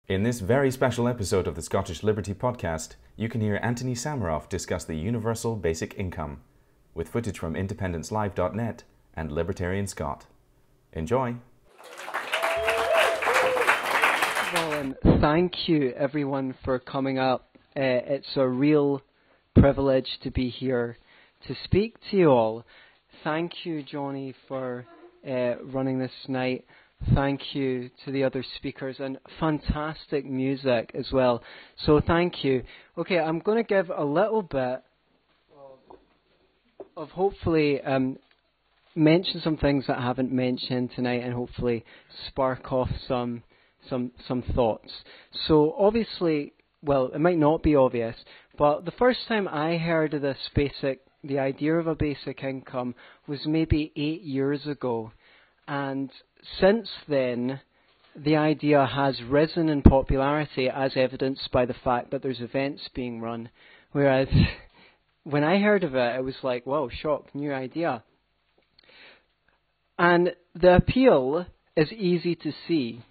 In this very special episode of the Scottish Liberty Podcast, you can hear Antony Sammeroff discuss the universal basic income, with footage from independencelive.net and Libertarian Scott. Enjoy! Well, and thank you everyone for coming up. It's a real privilege to be here to speak to you all. Thank you, Johnny, for running this night. Thank you to the other speakers, and fantastic music as well. So thank you. Okay, I'm going to give a little bit of hopefully mention some things that I haven't mentioned tonight, and hopefully spark off some thoughts. So obviously, well, it might not be obvious, but the first time I heard of the idea of a basic income was maybe 8 years ago. And since then, the idea has risen in popularity, as evidenced by the fact that there's events being run. Whereas when I heard of it, it was like, whoa, shock, new idea. And the appeal is easy to see.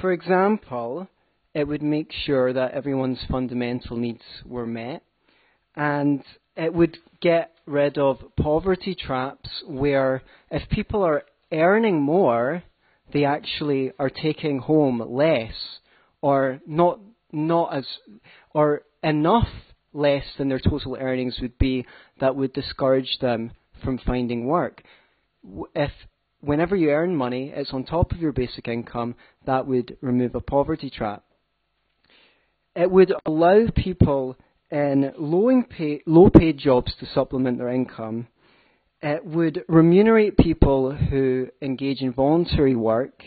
For example, it would make sure that everyone's fundamental needs were met, and it would get rid of poverty traps where if people are earning more, they actually are taking home less, or not as, or enough less than their total earnings would be that would discourage them from finding work. If whenever you earn money, it's on top of your basic income, that would remove a poverty trap. It would allow people in low-paid jobs to supplement their income. It would remunerate people who engage in voluntary work,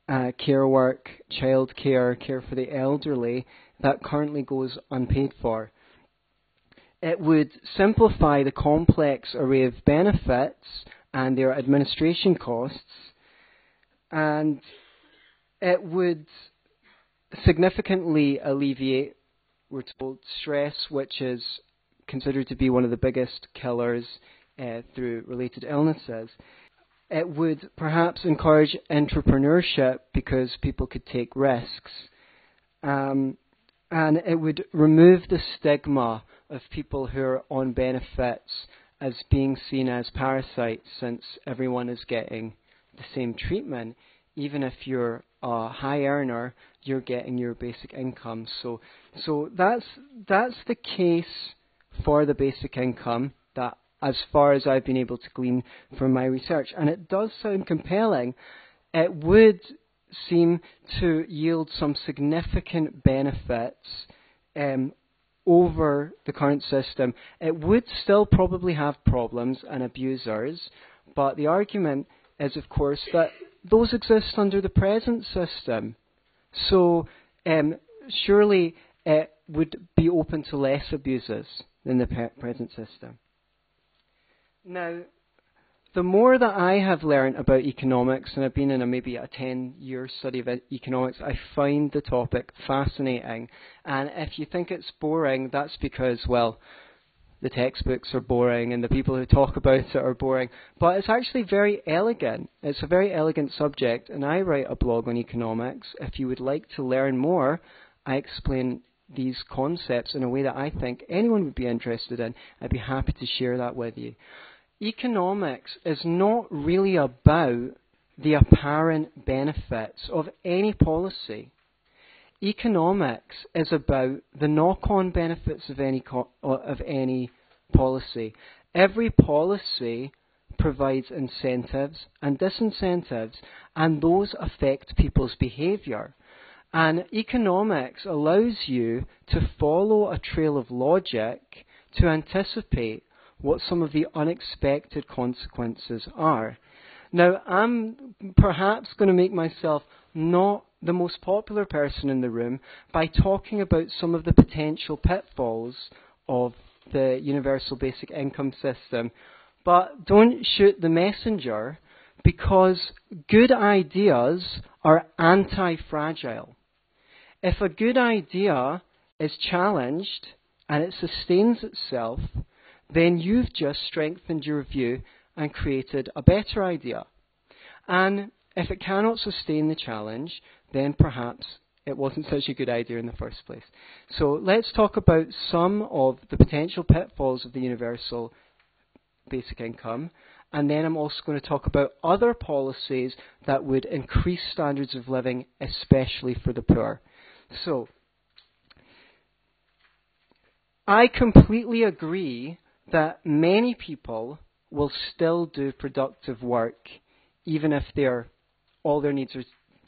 care work, childcare, care for the elderly, that currently goes unpaid for. It would simplify the complex array of benefits and their administration costs, and it would significantly alleviate, we're told, stress, which is considered to be one of the biggest killers through related illnesses. It would perhaps encourage entrepreneurship because people could take risks. And it would remove the stigma of people who are on benefits as being seen as parasites, since everyone is getting the same treatment. Even if you're a high earner, you're getting your basic income. So that's the case for the basic income, that as far as I've been able to glean from my research. And it does sound compelling. It would seem to yield some significant benefits over the current system. It would still probably have problems and abusers, but the argument is, of course, that those exist under the present system. So surely it would be open to less abuses than the present system. Now, the more that I have learned about economics, and I've been in maybe a 10-year study of economics, I find the topic fascinating. And if you think it's boring, that's because, well, the textbooks are boring and the people who talk about it are boring. But it's actually very elegant. It's a very elegant subject, and I write a blog on economics. If you would like to learn more, I explain these concepts in a way that I think anyone would be interested in. I'd be happy to share that with you. Economics is not really about the apparent benefits of any policy. Economics is about the knock-on benefits of any policy. Every policy provides incentives and disincentives, and those affect people's behaviour. And economics allows you to follow a trail of logic to anticipate what some of the unexpected consequences are. Now, I'm perhaps going to make myself not the most popular person in the room by talking about some of the potential pitfalls of the universal basic income system. But don't shoot the messenger, because good ideas are anti-fragile. If a good idea is challenged and it sustains itself, then you've just strengthened your view and created a better idea. And if it cannot sustain the challenge, then perhaps it wasn't such a good idea in the first place. So let's talk about some of the potential pitfalls of the universal basic income, and then I'm also going to talk about other policies that would increase standards of living, especially for the poor. So, I completely agree that many people will still do productive work, even if all their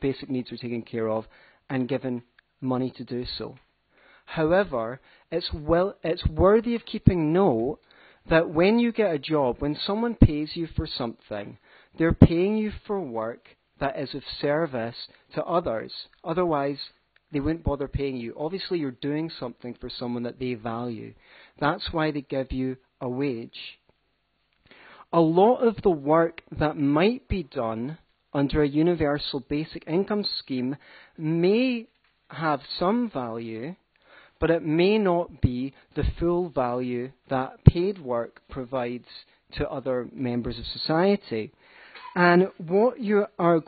basic needs are taken care of and given money to do so. However, it's worthy of keeping note that when you get a job, when someone pays you for something, they're paying you for work that is of service to others. Otherwise, they wouldn't bother paying you. Obviously, you're doing something for someone that they value. That's why they give you a wage. A lot of the work that might be done under a universal basic income scheme may have some value, but it may not be the full value that paid work provides to other members of society. And what you are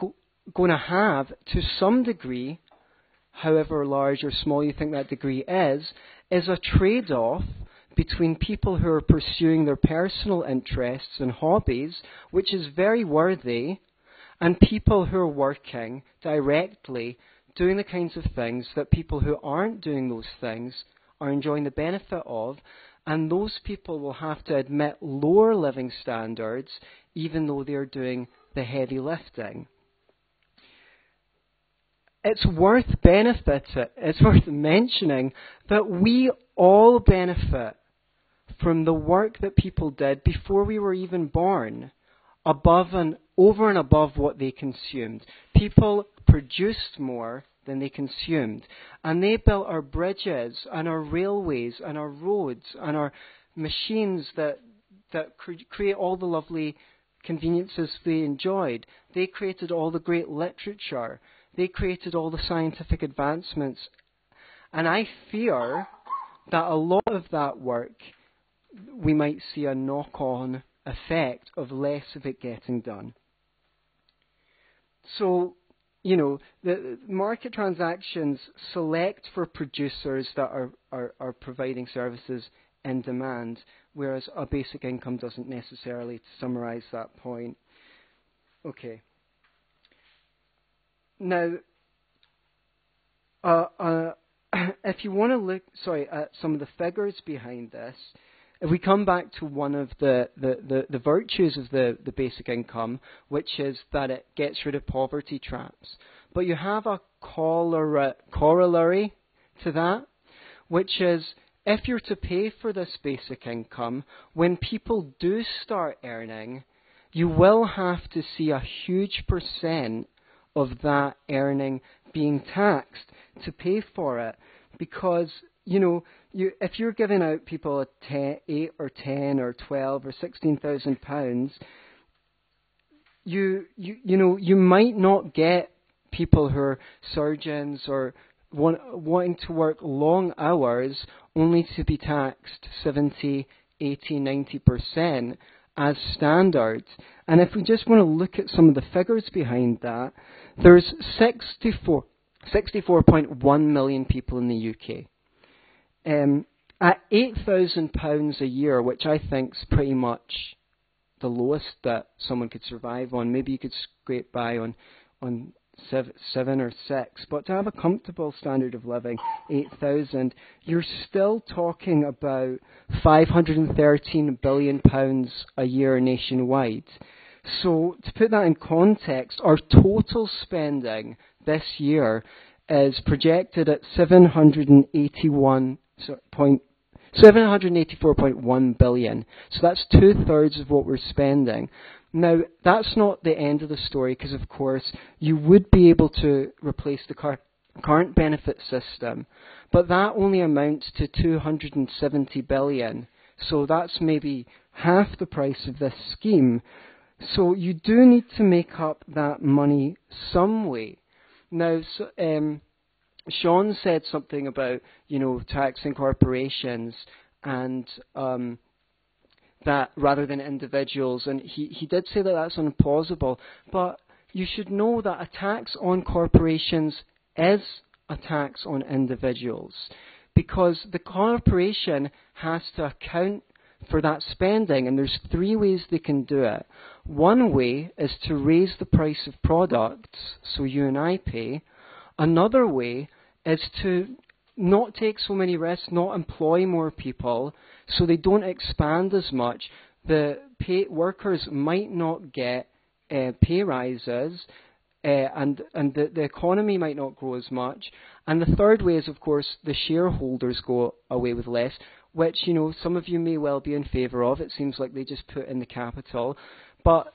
going to have, to some degree, however large or small you think that degree is a trade-off between people who are pursuing their personal interests and hobbies, which is very worthy, and people who are working directly, doing the kinds of things that people who aren't doing those things are enjoying the benefit of, and those people will have to admit lower living standards even though they're doing the heavy lifting. It's worth mentioning that we all benefit from the work that people did before we were even born, over and above what they consumed. People produced more than they consumed, and they built our bridges and our railways and our roads and our machines that create all the lovely conveniences they enjoyed. They created all the great literature. They created all the scientific advancements. And I fear that a lot of that work, we might see a knock-on effect of less of it getting done. So, the market transactions select for producers that are providing services in demand, whereas a basic income doesn't necessarily, to summarize that point. Okay. Now, if you want to look, at some of the figures behind this, if we come back to one of the virtues of the basic income, which is that it gets rid of poverty traps, but you have a corollary to that, which is if you're to pay for this basic income, when people do start earning, you will have to see a huge percent of that earning being taxed to pay for it, because if you're giving out people 8 or 10 or 12 or 16,000 pounds, you might not get people who are surgeons or wanting to work long hours only to be taxed 70, 80, 90% as standard. And if we just want to look at some of the figures behind that, there's 64.1 million people in the UK. At £8,000 a year, which I think is pretty much the lowest that someone could survive on. Maybe you could scrape by on 7 or 6, but to have a comfortable standard of living, 8,000, you're still talking about £513 billion a year nationwide. So to put that in context, our total spending this year is projected at $784.1 billion. So that's 2/3 of what we're spending. Now, that's not the end of the story, because, of course, you would be able to replace the current benefit system, but that only amounts to $270 billion. So that's maybe half the price of this scheme. So you do need to make up that money some way. Now, Sean said something about, taxing corporations and that rather than individuals, and he did say that that's implausible, but you should know that a tax on corporations is a tax on individuals, because the corporation has to account for that spending, and there's 3 ways they can do it. One way is to raise the price of products, so you and I pay. Another way is to not take so many risks, not employ more people, so they don't expand as much. The workers might not get pay rises, and the economy might not grow as much. And the third way is, of course, the shareholders go away with less, which, some of you may well be in favour of. It seems like they just put in the capital, but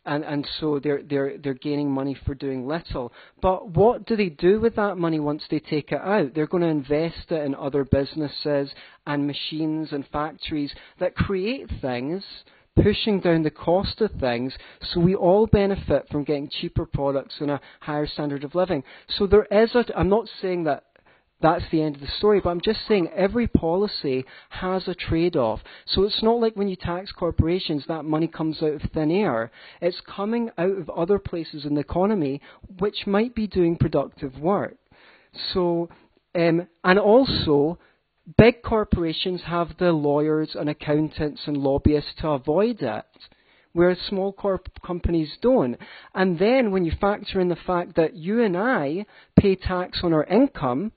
and so they're gaining money for doing little. But what do they do with that money once they take it out? They're going to invest it in other businesses and machines and factories that create things, pushing down the cost of things, so we all benefit from getting cheaper products and a higher standard of living. So there is I'm not saying that that's the end of the story, but I'm just saying every policy has a trade-off. So it's not like when you tax corporations, that money comes out of thin air. It's coming out of other places in the economy which might be doing productive work. So, and also, big corporations have the lawyers and accountants and lobbyists to avoid it, whereas small companies don't. And then when you factor in the fact that you and I pay tax on our income,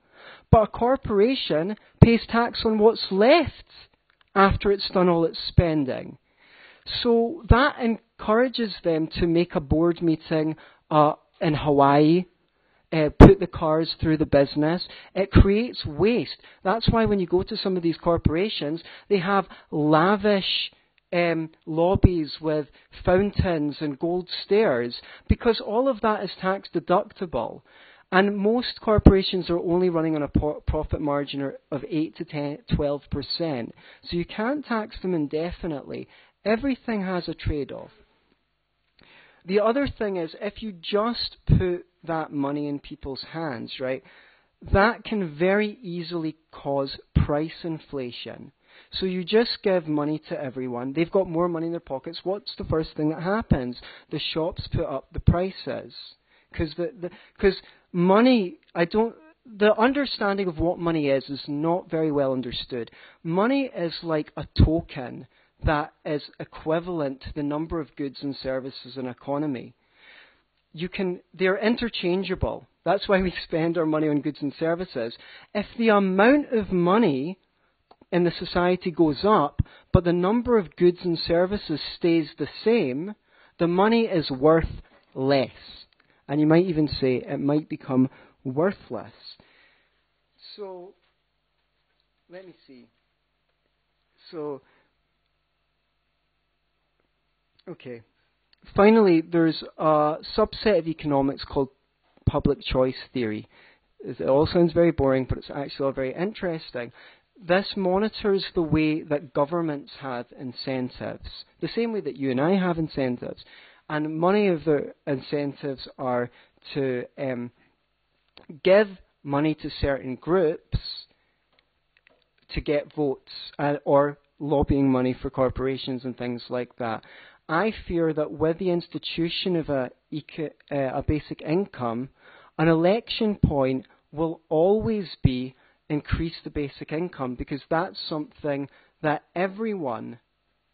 but a corporation pays tax on what's left after it's done all its spending. So that encourages them to make a board meeting in Hawaii, put the cars through the business. It creates waste. That's why when you go to some of these corporations, they have lavish lobbies with fountains and gold stairs, because all of that is tax deductible. And most corporations are only running on a profit margin of 8 to 12%. So you can't tax them indefinitely. Everything has a trade-off. The other thing is, if you just put that money in people's hands, right, that can very easily cause price inflation. So you just give money to everyone. They've got more money in their pockets. What's the first thing that happens? The shops put up the prices. Because money, the understanding of what money is not very well understood. Money is like a token that is equivalent to the number of goods and services in an economy. They're interchangeable. That's why we spend our money on goods and services. If the amount of money in the society goes up, but the number of goods and services stays the same, the money is worth less. And you might even say it might become worthless. So, let me see. So, okay. Finally, there's a subset of economics called public choice theory. It all sounds very boring, but it's actually all very interesting. This monitors the way that governments have incentives, the same way that you and I have incentives. And many of the incentives are to give money to certain groups to get votes, or lobbying money for corporations and things like that. I fear that with the institution of a basic income, an election point will always be increase the basic income, because that's something that everyone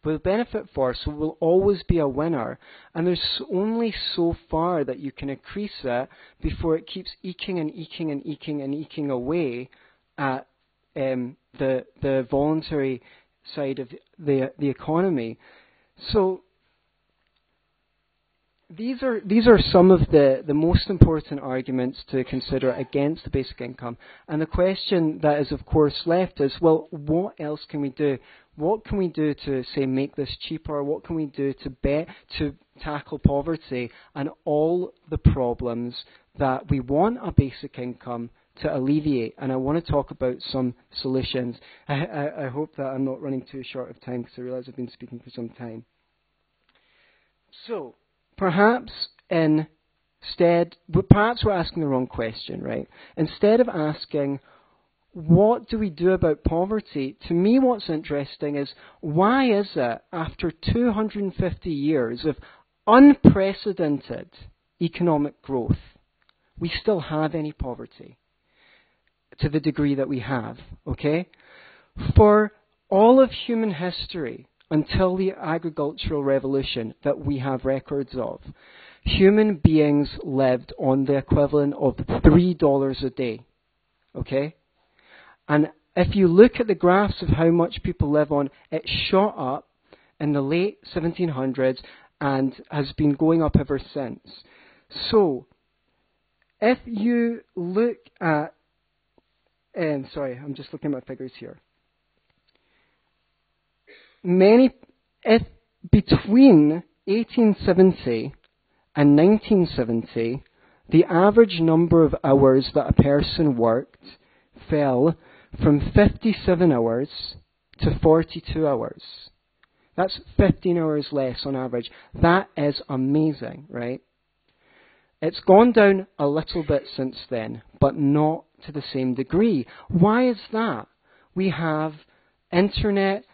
will benefit for, so will always be a winner. And there's only so far that you can increase it before it keeps eking and eking and eking and eking away at the voluntary side of the economy. So these are some of the most important arguments to consider against the basic income. And the question that is, of course, left is, well, what else can we do? What can we do to, say, make this cheaper? What can we do to tackle poverty and all the problems that we want a basic income to alleviate? And I want to talk about some solutions. I hope that I'm not running too short of time, because I realize I've been speaking for some time. So, perhaps we're asking the wrong question, right? Instead of asking, what do we do about poverty? To me, what's interesting is, why is it, after 250 years of unprecedented economic growth, we still have any poverty? to the degree that we have, okay? For all of human history, until the agricultural revolution that we have records of, human beings lived on the equivalent of $3 a day, okay? And if you look at the graphs of how much people live on, it shot up in the late 1700s and has been going up ever since. So, if you look at, sorry, I'm just looking at my figures here. If between 1870 and 1970, the average number of hours that a person worked fell from 57 hours to 42 hours. That's 15 hours less on average. That is amazing, right? It's gone down a little bit since then, but not to the same degree. Why is that? We have internet.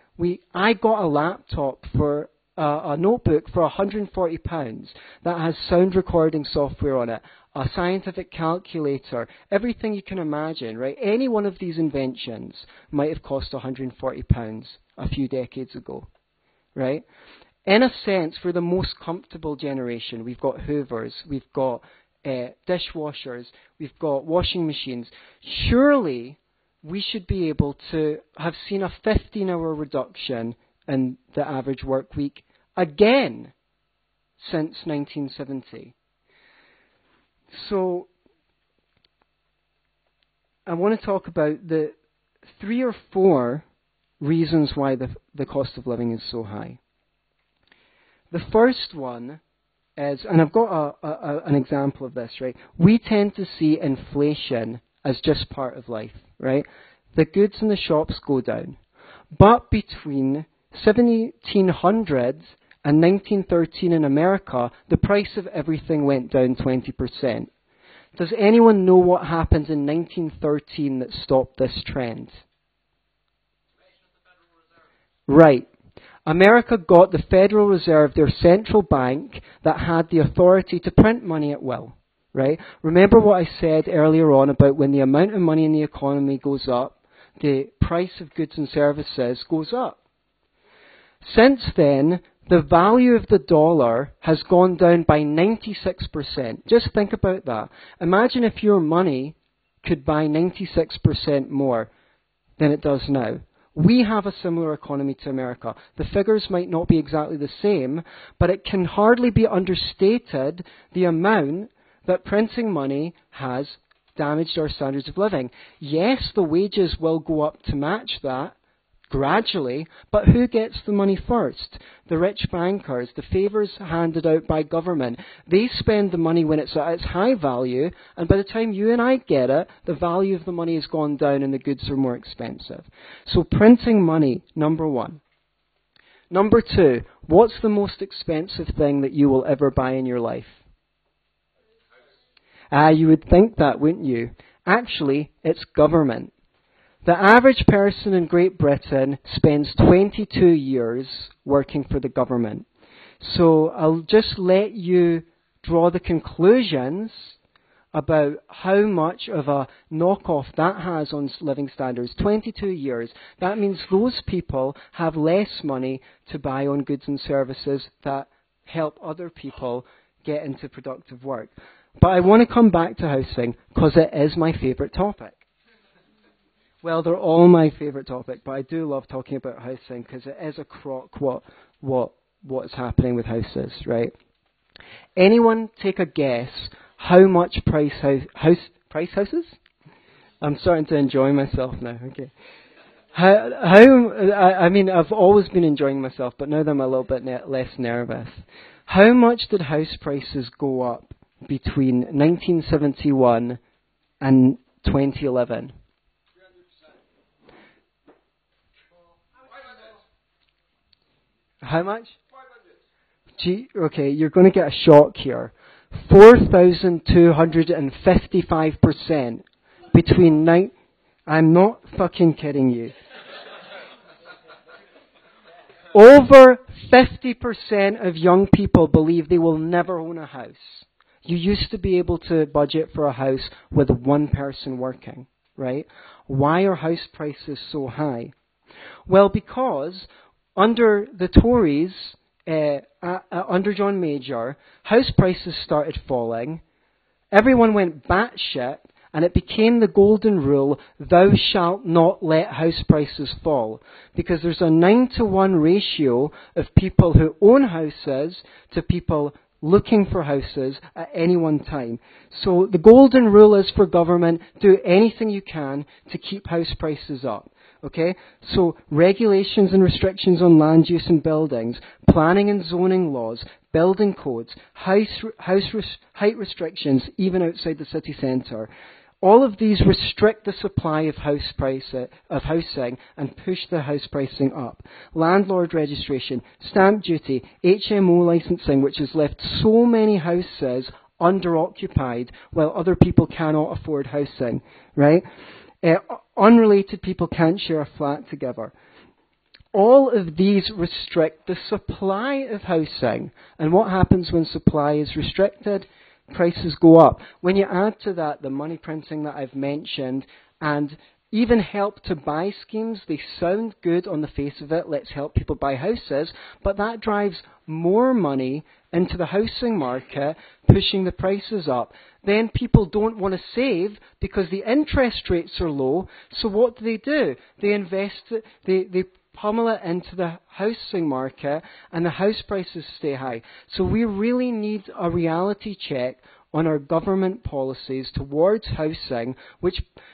I got a laptop for a notebook for £140 that has sound recording software on it, a scientific calculator, everything you can imagine, right? Any one of these inventions might have cost £140 a few decades ago, right? In a sense, we're the most comfortable generation. We've got Hoovers, we've got dishwashers, we've got washing machines. Surely we should be able to have seen a 15-hour reduction in the average work week again since 1970. So I want to talk about the 3 or 4 reasons why the cost of living is so high. The first one is, and I've got an example of this, right? We tend to see inflation as just part of life, right? The goods in the shops go down. But between 1700 and 1913 in America, the price of everything went down 20%. Does anyone know what happened in 1913 that stopped this trend? Right. America got the Federal Reserve, their central bank, that had the authority to print money at will. Right? Remember what I said earlier on about when the amount of money in the economy goes up, the price of goods and services goes up. Since then, the value of the dollar has gone down by 96%. Just think about that. Imagine if your money could buy 96% more than it does now. We have a similar economy to America. The figures might not be exactly the same, but it can hardly be understated the amount that printing money has damaged our standards of living. Yes, the wages will go up to match that gradually, but who gets the money first? The rich bankers, the favours handed out by government. They spend the money when it's at its high value, and by the time you and I get it, the value of the money has gone down and the goods are more expensive. So printing money, number 1. Number 2, what's the most expensive thing that you will ever buy in your life? You would think that, wouldn't you? Actually, it's government. The average person in Great Britain spends 22 years working for the government. So I'll just let you draw the conclusions about how much of a knockoff that has on living standards. 22 years. That means those people have less money to buy on goods and services that help other people get into productive work. But I want to come back to housing because it is my favourite topic. Well, they're all my favourite topic, but I do love talking about housing because it is a crock what's happening with houses, right? Anyone take a guess how much price houses? I'm starting to enjoy myself now. Okay. I mean, I've always been enjoying myself, but now that I'm a little bit less nervous. How much did house prices go up between 1971 and 2011? How much? 500. Okay, you're going to get a shock here. 4,255% between I'm not fucking kidding you. Over 50% of young people believe they will never own a house. You used to be able to budget for a house with one person working, right? Why are house prices so high? Well, because under the Tories, under John Major, house prices started falling. Everyone went batshit, and it became the golden rule, thou shalt not let house prices fall. Because there's a 9-to-1 ratio of people who own houses to people looking for houses at any one time. So the golden rule is for government, do anything you can to keep house prices up. Okay? So regulations and restrictions on land use and buildings, planning and zoning laws, building codes, height restrictions even outside the city centre. All of these restrict the supply of housing and push the house pricing up. Landlord registration, stamp duty, HMO licensing, which has left so many houses underoccupied while other people cannot afford housing, right? Unrelated people can't share a flat together. All of these restrict the supply of housing. And what happens when supply is restricted? Prices go up. When you add to that the money printing that I've mentioned and even Help to Buy schemes, they sound good on the face of it, let's help people buy houses, but that drives more money into the housing market, pushing the prices up. Then people don't want to save because the interest rates are low, so what do? They invest, they pummel it into the housing market and the house prices stay high. So we really need a reality check on our government policies towards housing,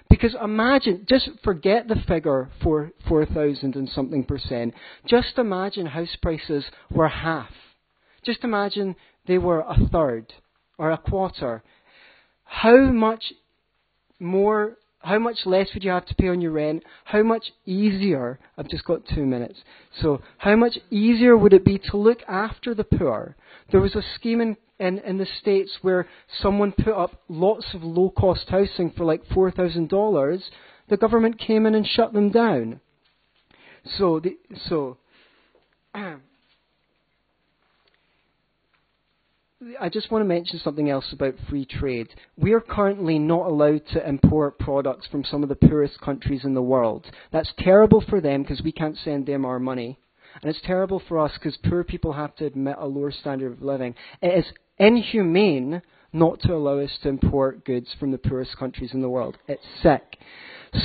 because imagine, just forget the figure 4,000 and something %. Just imagine house prices were half. Just imagine they were a third or a quarter. How much less would you have to pay on your rent? How much easier, I've just got 2 minutes, so how much easier would it be to look after the poor? There was a scheme in the States where someone put up lots of low-cost housing for like $4,000. The government came in and shut them down. I just want to mention something else about free trade. We are currently not allowed to import products from some of the poorest countries in the world. That's terrible for them because we can't send them our money. And it's terrible for us because poor people have to admit a lower standard of living. It is inhumane not to allow us to import goods from the poorest countries in the world. It's sick.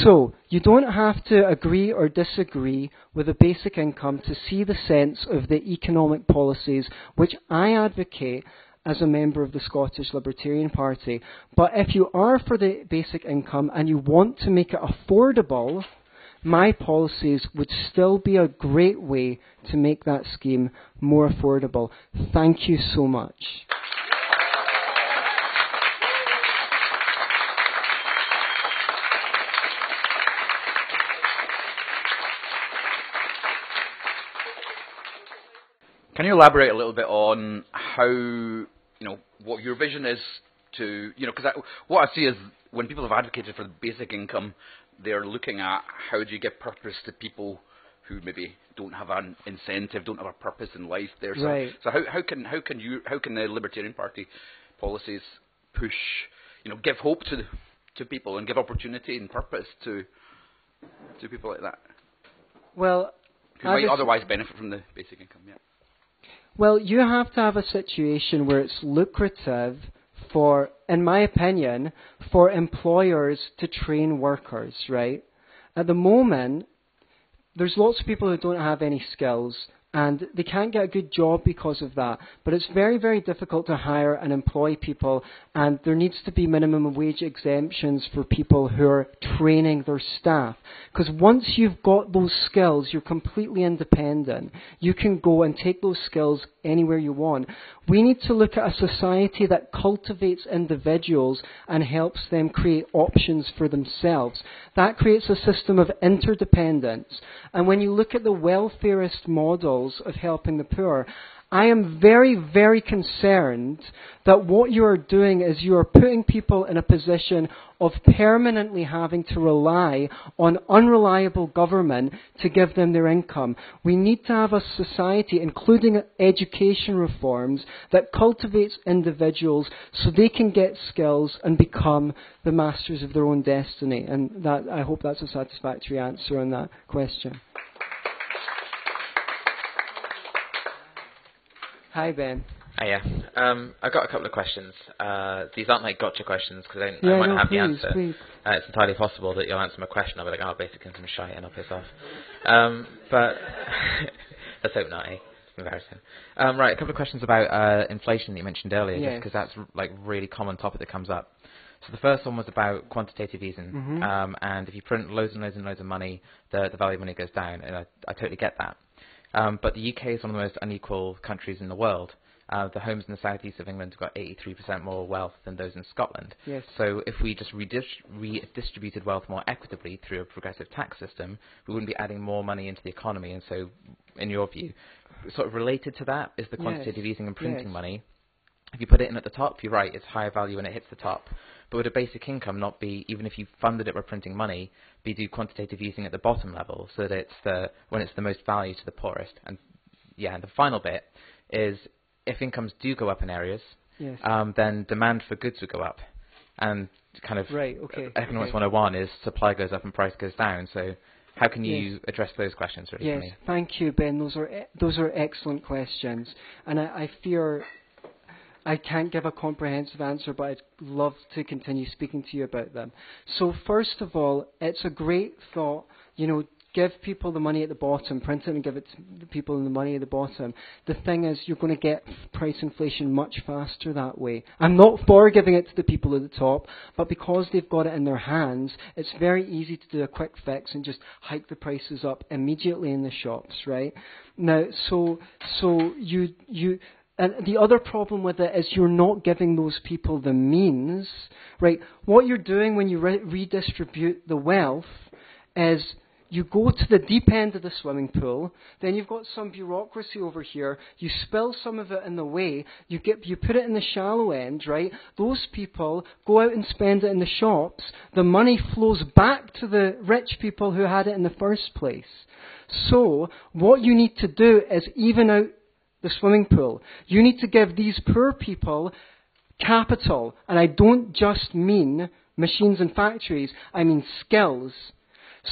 So, you don't have to agree or disagree with the basic income to see the sense of the economic policies which I advocate as a member of the Scottish Libertarian Party. But if you are for the basic income and you want to make it affordable, my policies would still be a great way to make that scheme more affordable. Thank you so much. Can you elaborate a little bit on how, what your vision is to, because what I see is when people have advocated for the basic income, they're looking at how do you give purpose to people who maybe don't have an incentive, don't have a purpose in life. Right. So how can the Libertarian Party policies push, give hope to people and give opportunity and purpose to people like that? Well, who might otherwise benefit from the basic income. Yeah. Well, you have to have a situation where it's lucrative for, in my opinion, for employers to train workers, right? At the moment, there's lots of people who don't have any skills and they can't get a good job because of that. But it's very, very difficult to hire and employ people, and there needs to be minimum wage exemptions for people who are training their staff. Because once you've got those skills, you're completely independent. You can go and take those skills anywhere you want. We need to look at a society that cultivates individuals and helps them create options for themselves. That creates a system of interdependence. And when you look at the welfarist models of helping the poor, I am very, very concerned that what you are doing is you are putting people in a position of permanently having to rely on unreliable government to give them their income. We need to have a society, including education reforms, that cultivates individuals so they can get skills and become the masters of their own destiny. And that, I hope that's a satisfactory answer on that question. Hi, Ben. Yeah. I've got a couple of questions. These aren't like gotcha questions because I might have the answer. Please. It's entirely possible that you'll answer my question. I'll be like, oh, basic income is shite, and I'll piss off. But let's hope not, eh? It's embarrassing. Right, a couple of questions about inflation that you mentioned earlier, just because that's like really common topic that comes up. So the first one was about quantitative easing, and if you print loads and loads and loads of money, the value of money goes down, and I totally get that. But the UK is one of the most unequal countries in the world. The homes in the southeast of England have got 83% more wealth than those in Scotland. Yes. So if we just redistributed wealth more equitably through a progressive tax system, we wouldn't be adding more money into the economy. And so, in your view, sort of related to that is the quantitative easing and printing money. If you put it in at the top, you're right, it's higher value when it hits the top. But would a basic income not be, even if you funded it with printing money, be do quantitative easing at the bottom level so that it's when it's the most value to the poorest? And and the final bit is, if incomes do go up in areas, then demand for goods would go up. And kind of Economics 101 is supply goes up and price goes down. So how can you address those questions really for me? Thank you, Ben. Those are excellent questions. And I fear I can't give a comprehensive answer, but I'd love to continue speaking to you about them. So first of all, it's a great thought, give people the money at the bottom, print it and give it to the people in the money at the bottom. The thing is, you're going to get price inflation much faster that way. I'm not for giving it to the people at the top, but because they've got it in their hands, it's very easy to do a quick fix and just hike the prices up immediately in the shops, right? Now, so you and the other problem with it is you're not giving those people the means, right? What you're doing when you redistribute the wealth is you go to the deep end of the swimming pool, then you've got some bureaucracy over here, you spill some of it in the way, you put it in the shallow end, right? Those people go out and spend it in the shops, the money flows back to the rich people who had it in the first place. So, what you need to do is even out the swimming pool. You need to give these poor people capital, and I don't just mean machines and factories, I mean skills,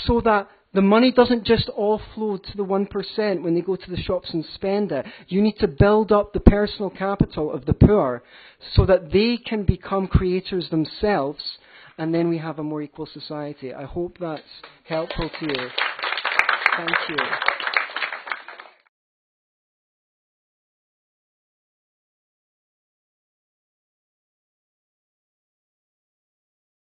so that the money doesn't just all flow to the 1% when they go to the shops and spend it. You need to build up the personal capital of the poor so that they can become creators themselves, and then we have a more equal society. I hope that's helpful to you. Thank you.